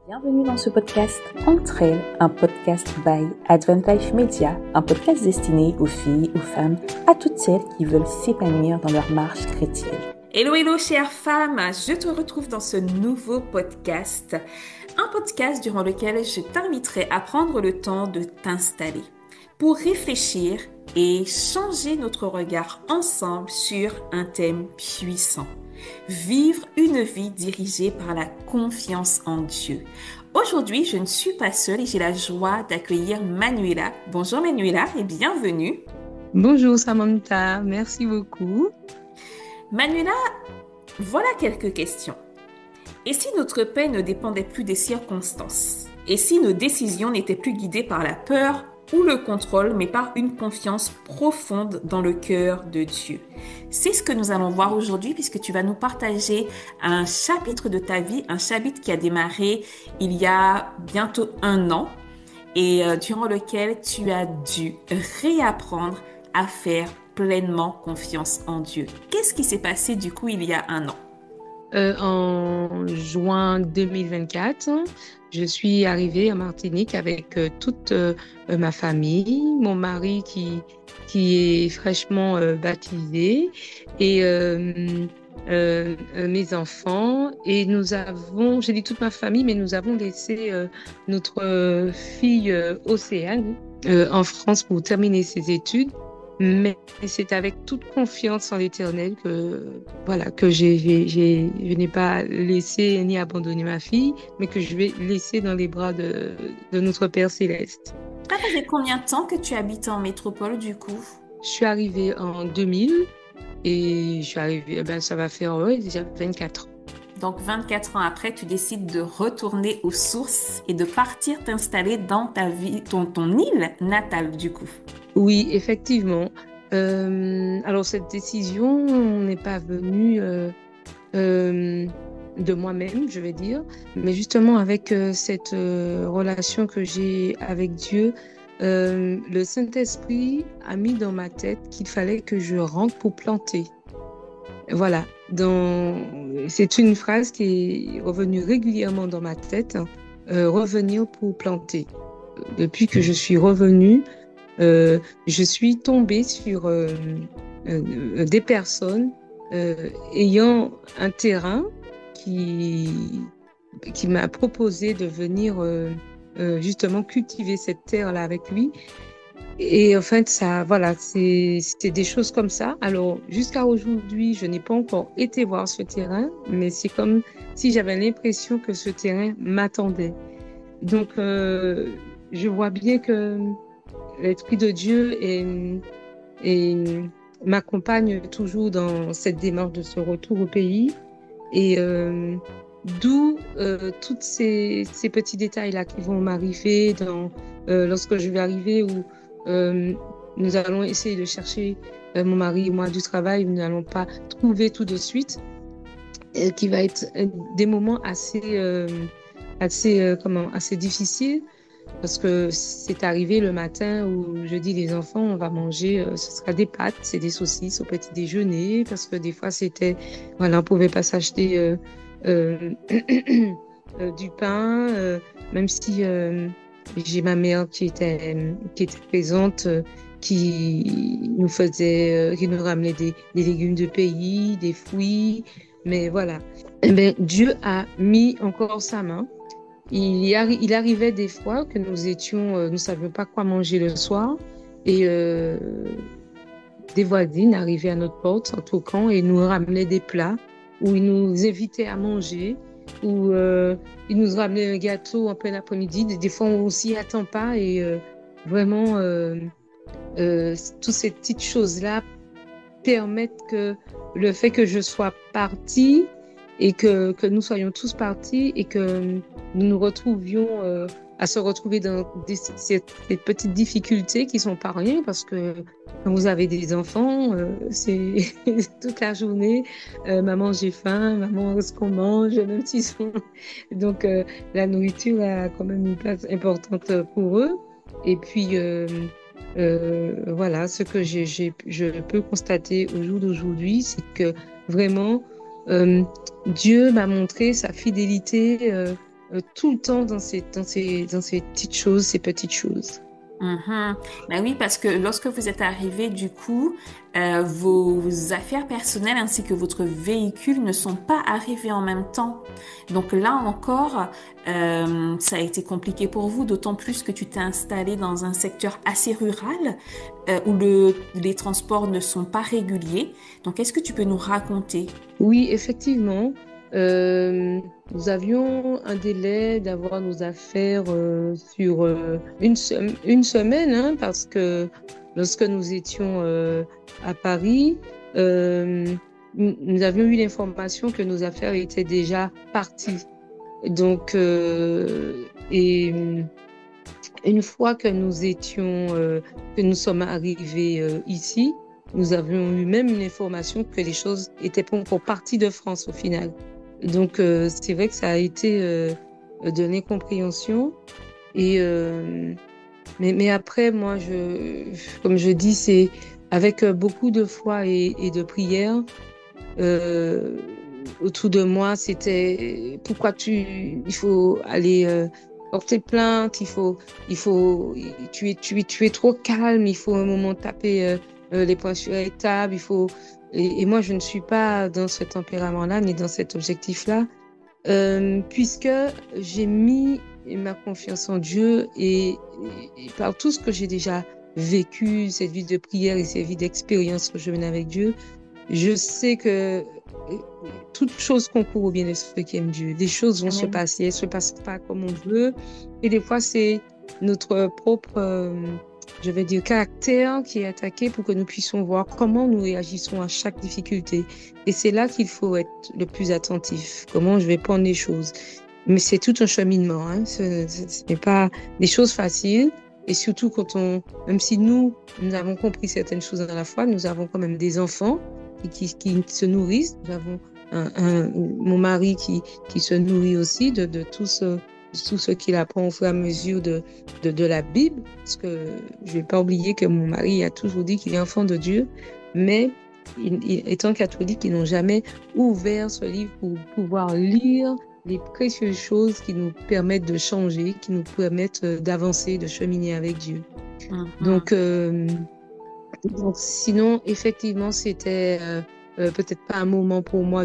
Bienvenue dans ce podcast Entre elles, un podcast by Advantage Media, un podcast destiné aux filles, aux femmes, à toutes celles qui veulent s'épanouir dans leur marche chrétienne. Hello, hello, chère femme, je te retrouve dans ce nouveau podcast. Un podcast durant lequel je t'inviterai à prendre le temps de t'installer pour réfléchir et changer notre regard ensemble sur un thème puissant. Vivre une vie dirigée par la confiance en Dieu. Aujourd'hui, je ne suis pas seule et j'ai la joie d'accueillir Manuela. Bonjour Manuela et bienvenue. Bonjour Samantha, merci beaucoup. Manuela, voilà quelques questions. Et si notre paix ne dépendait plus des circonstances? Et si nos décisions n'étaient plus guidées par la peur ou le contrôle, mais par une confiance profonde dans le cœur de Dieu? C'est ce que nous allons voir aujourd'hui, puisque tu vas nous partager un chapitre de ta vie, un chapitre qui a démarré il y a bientôt 1 an et durant lequel tu as dû réapprendre à faire pleinement confiance en Dieu. Qu'est-ce qui s'est passé du coup il y a 1 an? En juin 2024, je suis arrivée en Martinique avec toute ma famille, mon mari qui est fraîchement baptisé et mes enfants. Et nous avons, j'ai dit toute ma famille, mais nous avons laissé notre fille Océane en France pour terminer ses études. Mais c'est avec toute confiance en l'Éternel que je n'ai pas laissé ni abandonné ma fille, mais que je vais laisser dans les bras de notre Père Céleste. Ça fait combien de temps que tu habites en métropole du coup? Je suis arrivée en 2000 et je suis arrivée, ça va faire déjà 24 ans. Donc 24 ans après, tu décides de retourner aux sources et de partir t'installer dans ta vie, ton île natale du coup. Oui, effectivement. Alors cette décision n'est pas venue de moi-même, je vais dire, mais justement avec cette relation que j'ai avec Dieu, le Saint-Esprit a mis dans ma tête qu'il fallait que je rentre pour planter. Voilà. C'est une phrase qui est revenue régulièrement dans ma tête, revenir pour planter. Depuis que je suis revenue, je suis tombée sur des personnes ayant un terrain qui m'a proposé de venir justement cultiver cette terre-là avec lui. Et en fait, c'est des choses comme ça. Alors, jusqu'à aujourd'hui, je n'ai pas encore été voir ce terrain, mais c'est comme si j'avais l'impression que ce terrain m'attendait. Donc, je vois bien que l'Esprit de Dieu m'accompagne toujours dans cette démarche de ce retour au pays. Et d'où tous ces petits détails-là qui vont m'arriver lorsque je vais arriver où nous allons essayer de chercher mon mari et moi du travail, nous n'allons pas trouver tout de suite, qui va être des moments assez difficiles. Parce que c'est arrivé le matin où je dis les enfants, on va manger, ce sera des pâtes, c'est des saucisses au petit déjeuner, parce que des fois on pouvait pas s'acheter du pain, même si j'ai ma mère qui était présente, qui nous ramenait des légumes de pays, des fruits, mais voilà. Dieu a mis encore sa main. Il arrivait des fois que nous savions pas quoi manger le soir et des voisines arrivaient à notre porte en toquant et nous ramenaient des plats ou ils nous invitaient à manger ou ils nous ramenaient un gâteau en plein après-midi. Des fois on s'y attend pas et vraiment toutes ces petites choses-là permettent que le fait que je sois partie et que nous soyons tous partis et que nous nous retrouvions à se retrouver dans ces petites difficultés qui sont pas rien parce que quand vous avez des enfants, c'est toute la journée, maman j'ai faim, maman est-ce qu'on mange, même s'ils sont... Donc la nourriture a quand même une place importante pour eux. Et puis voilà, ce que je peux constater au jour d'aujourd'hui, c'est que vraiment Dieu m'a montré sa fidélité tout le temps dans ces petites choses, ces petites choses. Mhm. Ben oui, parce que lorsque vous êtes arrivé, du coup, vos affaires personnelles ainsi que votre véhicule ne sont pas arrivés en même temps. Donc là encore, ça a été compliqué pour vous, d'autant plus que tu t'es installé dans un secteur assez rural, où les transports ne sont pas réguliers. Donc, est-ce que tu peux nous raconter? Oui, effectivement, nous avions un délai d'avoir nos affaires sur une semaine, hein, parce que lorsque nous étions à Paris, euh, nous avions eu l'information que nos affaires étaient déjà parties. Donc, et une fois que que nous sommes arrivés ici, nous avions eu même une information que les choses étaient pas encore parties de France au final. Donc, c'est vrai que ça a été de l'incompréhension. Et, mais après, moi, comme je dis, c'est avec beaucoup de foi et de prière. Euh, Autour de moi, c'était il faut aller porter plainte, tu es trop calme, il faut un moment taper les poings sur les tables, et moi, je ne suis pas dans ce tempérament-là, ni dans cet objectif-là, puisque j'ai mis ma confiance en Dieu et par tout ce que j'ai déjà vécu, cette vie de prière et cette vie d'expérience que je mène avec Dieu, je sais que toute chose concourt au bien de ceux qui aiment Dieu. Des choses vont se Amen. passer, elles ne se passent pas comme on veut. Et des fois, c'est notre propre, je vais dire, caractère qui est attaqué pour que nous puissions voir comment nous réagissons à chaque difficulté. Et c'est là qu'il faut être le plus attentif. Comment je vais prendre les choses. Mais c'est tout un cheminement. Hein. Ce n'est pas des choses faciles. Et surtout même si nous avons compris certaines choses dans la foi, nous avons quand même des enfants qui se nourrissent. Nous avons mon mari qui se nourrit aussi de tout ce qu'il apprend au fur et à mesure de la Bible. Parce que je ne vais pas oublier que mon mari a toujours dit qu'il est enfant de Dieu, mais étant catholique, ils n'ont jamais ouvert ce livre pour pouvoir lire les précieuses choses qui nous permettent de changer, qui nous permettent d'avancer, de cheminer avec Dieu. Donc, sinon, effectivement, c'était peut-être pas un moment pour moi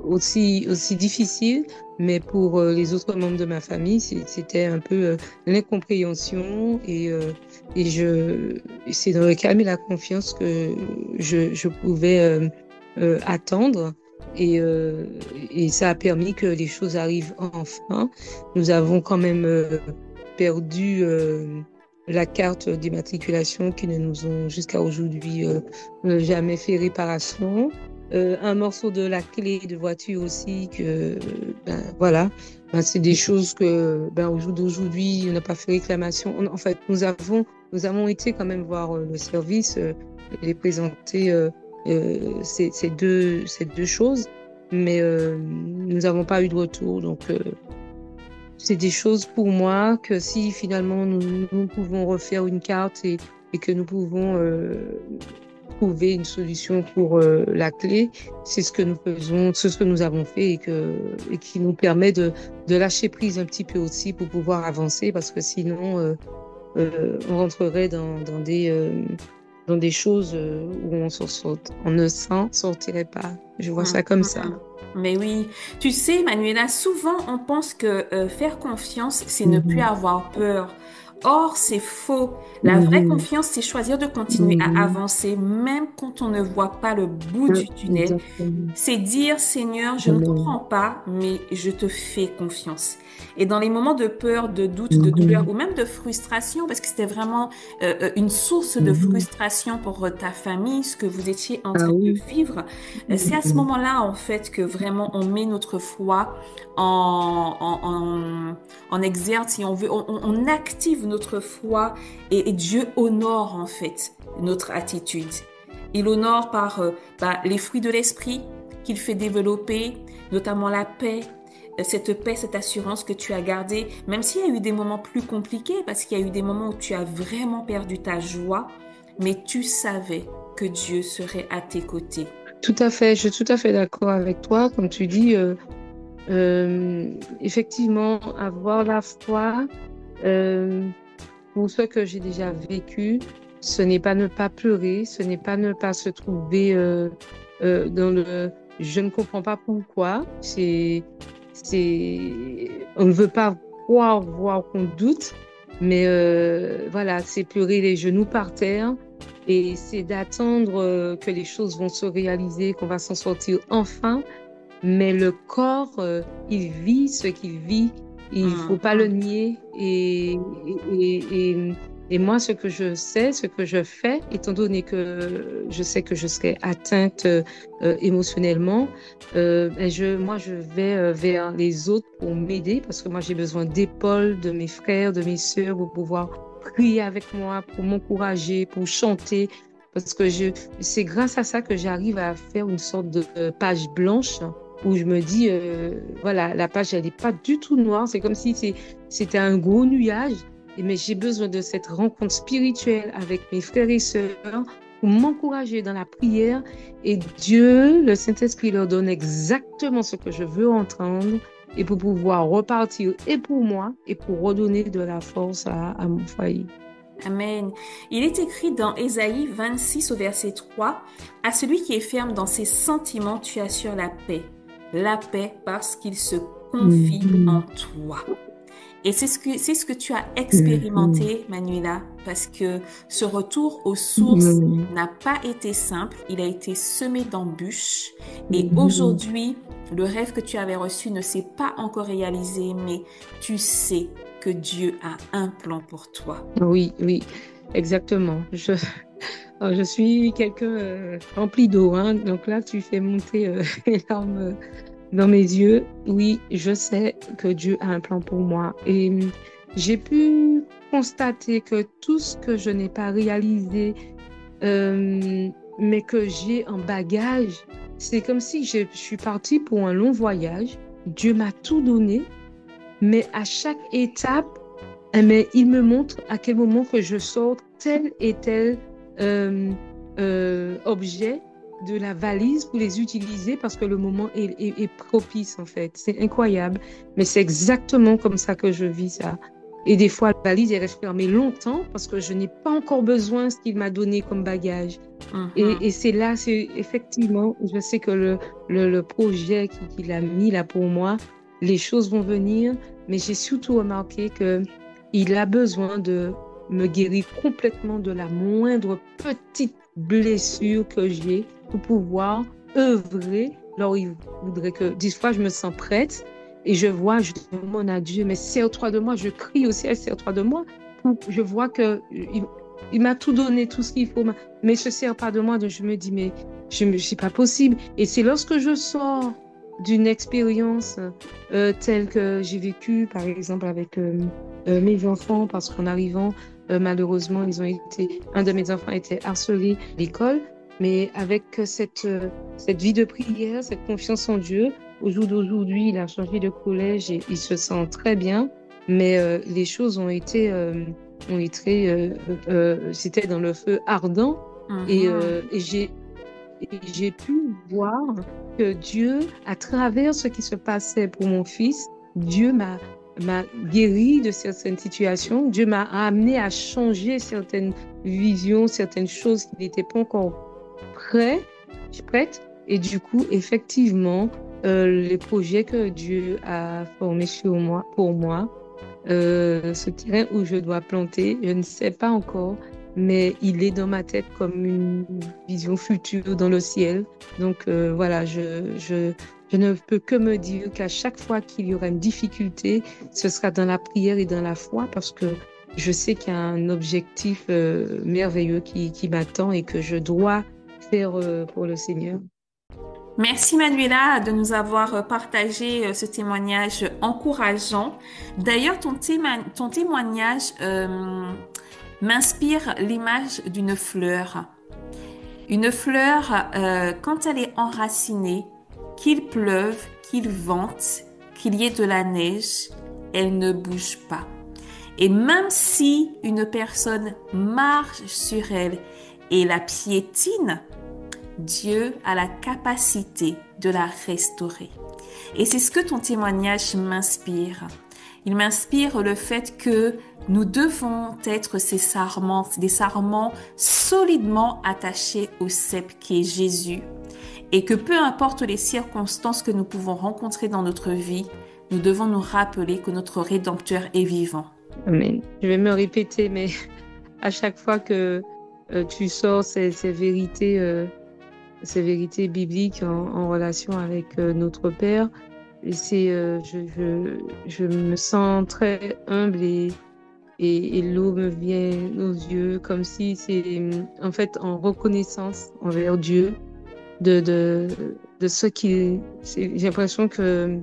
aussi difficile, mais pour les autres membres de ma famille, c'était un peu l'incompréhension et c'est dans le calme et la confiance que je pouvais attendre. Et ça a permis que les choses arrivent enfin. Nous avons quand même perdu la carte d'immatriculation qui ne nous ont jusqu'à aujourd'hui jamais fait réparation. Un morceau de la clé de voiture aussi, voilà. C'est des choses que, au jour d'aujourd'hui, on n'a pas fait réclamation. En fait, nous avons été quand même voir le service, les présenter ces deux choses, mais nous n'avons pas eu de retour. Donc, c'est des choses pour moi que si finalement nous pouvons refaire une carte et que nous pouvons trouver une solution pour la clé, c'est ce que nous faisons, c'est ce que nous avons fait et qui nous permet de lâcher prise un petit peu aussi pour pouvoir avancer, parce que sinon on rentrerait dans des choses où on ne s'en sortirait pas. Je vois ça comme ça. Mais oui, tu sais, Manuela, souvent on pense que faire confiance, c'est ne plus avoir peur. Or, c'est faux. La vraie confiance, c'est choisir de continuer à avancer, même quand on ne voit pas le bout du tunnel. Exactement. C'est dire, Seigneur, je ne comprends pas, mais je te fais confiance. Et dans les moments de peur, de doute, de douleur ou même de frustration, parce que c'était vraiment une source de frustration pour ta famille, ce que vous étiez en train de vivre, c'est à ce moment-là, en fait, que vraiment on met notre foi en exergue, si on veut, on active notre foi et Dieu honore, en fait, notre attitude. Il honore par les fruits de l'esprit qu'il fait développer, notamment la paix, cette assurance que tu as gardée, même s'il y a eu des moments plus compliqués, parce qu'il y a eu des moments où tu as vraiment perdu ta joie, mais tu savais que Dieu serait à tes côtés. Tout à fait, je suis tout à fait d'accord avec toi. Comme tu dis, Effectivement, avoir la foi, euh, pour ce que j'ai déjà vécu, ce n'est pas ne pas pleurer, ce n'est pas ne pas se trouver dans le je ne comprends pas pourquoi. On ne veut pas croire, voir qu'on doute, mais voilà, c'est pleurer les genoux par terre et c'est d'attendre que les choses vont se réaliser, qu'on va s'en sortir enfin. Mais le corps, il vit ce qu'il vit. Il faut pas le nier. Et moi, ce que je sais, ce que je fais, étant donné que je sais que je serai atteinte émotionnellement, moi, je vais vers les autres pour m'aider parce que moi, j'ai besoin d'épaules de mes frères, de mes sœurs pour pouvoir prier avec moi, pour m'encourager, pour chanter. Parce que c'est grâce à ça que j'arrive à faire une sorte de page blanche où je me dis, voilà, la page, elle n'est pas du tout noire. C'est comme si c'était un gros nuage. Mais j'ai besoin de cette rencontre spirituelle avec mes frères et sœurs pour m'encourager dans la prière. Et Dieu, le Saint-Esprit, leur donne exactement ce que je veux entendre et pour pouvoir repartir et pour moi et pour redonner de la force à mon foyer. Amen. Il est écrit dans Ésaïe 26 au verset 3, à celui qui est ferme dans ses sentiments, tu assures la paix parce qu'il se confie en toi. Et c'est ce que tu as expérimenté, Manuela, parce que ce retour aux sources n'a pas été simple, il a été semé d'embûches. Et aujourd'hui, le rêve que tu avais reçu ne s'est pas encore réalisé, mais tu sais que Dieu a un plan pour toi. Oui, oui, exactement. Je suis quelqu'un rempli d'eau, hein. Donc là, tu fais monter les larmes dans mes yeux. Oui, je sais que Dieu a un plan pour moi. Et j'ai pu constater que tout ce que je n'ai pas réalisé, mais que j'ai en bagage, c'est comme si je suis partie pour un long voyage. Dieu m'a tout donné, mais à chaque étape, mais il me montre à quel moment que je sors tel et tel objet de la valise pour les utiliser parce que le moment est propice en fait. C'est incroyable, mais c'est exactement comme ça que je vis ça. Et des fois, la valise est restée fermée longtemps parce que je n'ai pas encore besoin de ce qu'il m'a donné comme bagage. Et c'est là, c'est effectivement, je sais que le projet qu'il a mis là pour moi, les choses vont venir, mais j'ai surtout remarqué que il a besoin de me guérir complètement de la moindre petite blessure que j'ai pour pouvoir œuvrer. Alors, il voudrait que, des fois, je me sens prête et je demande à Dieu, mais sers-toi de moi. Je crie au ciel, sers-toi de moi. Je vois que il m'a tout donné, tout ce qu'il faut, mais il ne se sert pas de moi. Donc, je me dis, mais c'est pas possible. Et c'est lorsque je sors d'une expérience telle que j'ai vécue, par exemple, avec mes enfants, parce qu'en arrivant, malheureusement, un de mes enfants était harcelé à l'école, mais avec cette vie de prière, cette confiance en Dieu, au jour d'aujourd'hui, il a changé de collège et il se sent très bien, mais les choses c'était dans le feu ardent et j'ai pu voir que Dieu, à travers ce qui se passait pour mon fils, Dieu m'a guéri de certaines situations. Dieu m'a amené à changer certaines visions, certaines choses qui n'étaient pas encore prêtes. Et du coup, effectivement, les projets que Dieu a formés pour moi, ce terrain où je dois planter, je ne sais pas encore, mais il est dans ma tête comme une vision future dans le ciel. Donc voilà, je ne peux que me dire qu'à chaque fois qu'il y aura une difficulté, ce sera dans la prière et dans la foi parce que je sais qu'il y a un objectif merveilleux qui m'attend et que je dois faire pour le Seigneur. Merci Manuela de nous avoir partagé ce témoignage encourageant. D'ailleurs, ton témoignage m'inspire l'image d'une fleur. Une fleur, quand elle est enracinée, qu'il pleuve, qu'il vente, qu'il y ait de la neige, elle ne bouge pas. Et même si une personne marche sur elle et la piétine, Dieu a la capacité de la restaurer. Et c'est ce que ton témoignage m'inspire. Il m'inspire le fait que nous devons être des sarments solidement attachés au cep qui est Jésus. Et que peu importe les circonstances que nous pouvons rencontrer dans notre vie, nous devons nous rappeler que notre Rédempteur est vivant. Amen. Je vais me répéter, mais à chaque fois que tu sors ces vérités bibliques en relation avec notre Père, et je me sens très humble et l'eau me vient aux yeux comme si c'est en fait en reconnaissance envers Dieu de ce qui... J'ai l'impression que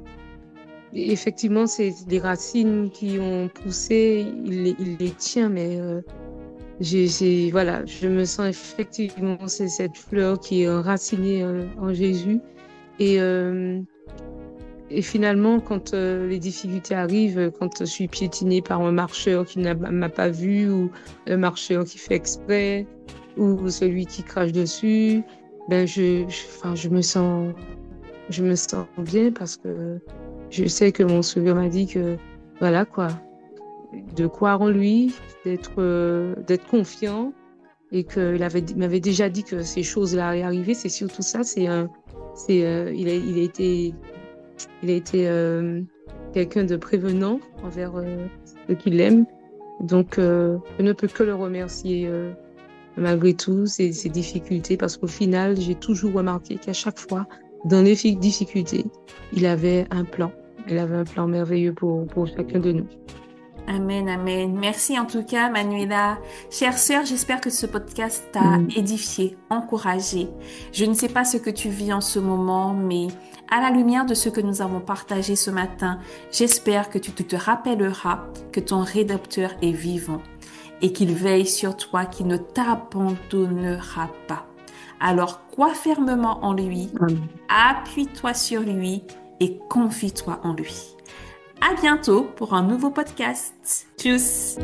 effectivement, c'est des racines qui ont poussé, il les tient, mais voilà, je me sens effectivement, c'est cette fleur qui est enracinée en Jésus. Et finalement, quand les difficultés arrivent, quand je suis piétinée par un marcheur qui ne m'a pas vu, ou un marcheur qui fait exprès, ou celui qui crache dessus, ben je me sens bien parce que je sais que mon Sauveur m'a dit que, voilà quoi, de croire en lui, d'être confiant, et qu'il m'avait déjà dit que ces choses-là allaient arriver. C'est surtout ça, il a été quelqu'un de prévenant envers ceux qui l'aiment. Donc, je ne peux que le remercier malgré tout ces difficultés, parce qu'au final, j'ai toujours remarqué qu'à chaque fois, dans les difficultés, il avait un plan. Il avait un plan merveilleux pour chacun de nous. Amen, amen. Merci en tout cas, Manuela. Chère sœur, j'espère que ce podcast t'a édifié, encouragé. Je ne sais pas ce que tu vis en ce moment, mais à la lumière de ce que nous avons partagé ce matin, j'espère que tu te rappelleras que ton Rédempteur est vivant et qu'il veille sur toi, qu'il ne t'abandonnera pas. Alors, crois fermement en lui, appuie-toi sur lui et confie-toi en lui. À bientôt pour un nouveau podcast. Tchuss!